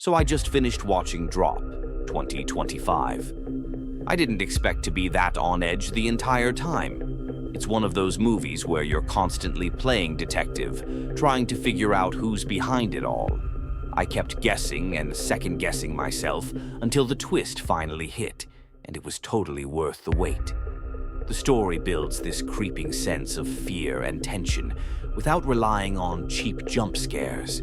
So I just finished watching Drop 2025. I didn't expect to be that on edge the entire time. It's one of those movies where you're constantly playing detective, trying to figure out who's behind it all. I kept guessing and second-guessing myself until the twist finally hit, and it was totally worth the wait. The story builds this creeping sense of fear and tension without relying on cheap jump scares.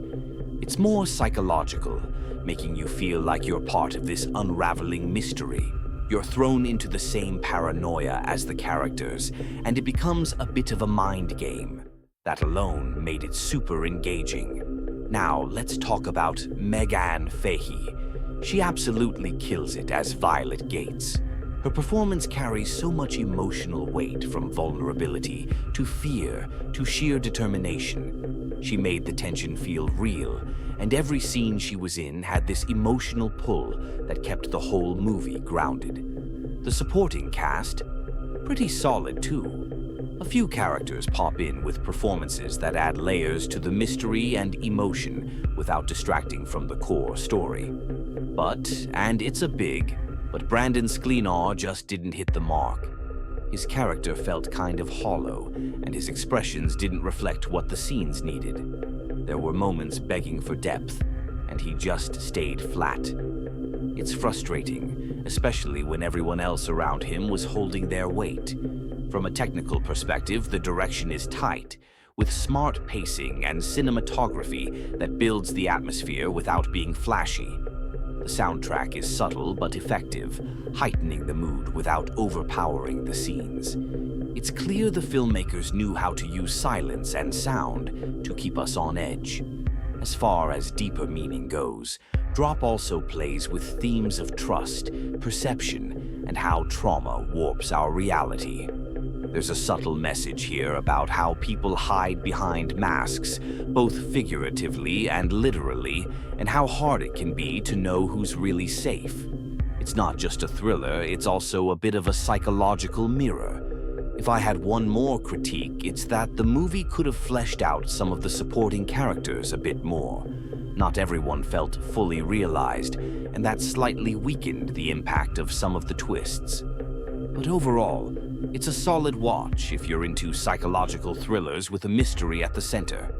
It's more psychological, making you feel like you're part of this unraveling mystery. You're thrown into the same paranoia as the characters, and it becomes a bit of a mind game. That alone made it super engaging. Now, let's talk about Meghann Fahy. She absolutely kills it as Violet Gates. Her performance carries so much emotional weight, from vulnerability to fear to sheer determination. She made the tension feel real, and every scene she was in had this emotional pull that kept the whole movie grounded. The supporting cast? Pretty solid too. A few characters pop in with performances that add layers to the mystery and emotion without distracting from the core story. And it's but Brandon Sklenar just didn't hit the mark. His character felt kind of hollow, and his expressions didn't reflect what the scenes needed. There were moments begging for depth, and he just stayed flat. It's frustrating, especially when everyone else around him was holding their weight. From a technical perspective, the direction is tight, with smart pacing and cinematography that builds the atmosphere without being flashy. The soundtrack is subtle but effective, heightening the mood without overpowering the scenes. It's clear the filmmakers knew how to use silence and sound to keep us on edge. As far as deeper meaning goes, Drop also plays with themes of trust, perception, and how trauma warps our reality. There's a subtle message here about how people hide behind masks, both figuratively and literally, and how hard it can be to know who's really safe. It's not just a thriller, it's also a bit of a psychological mirror. If I had one more critique, it's that the movie could have fleshed out some of the supporting characters a bit more. Not everyone felt fully realized, and that slightly weakened the impact of some of the twists. But overall, it's a solid watch if you're into psychological thrillers with a mystery at the center.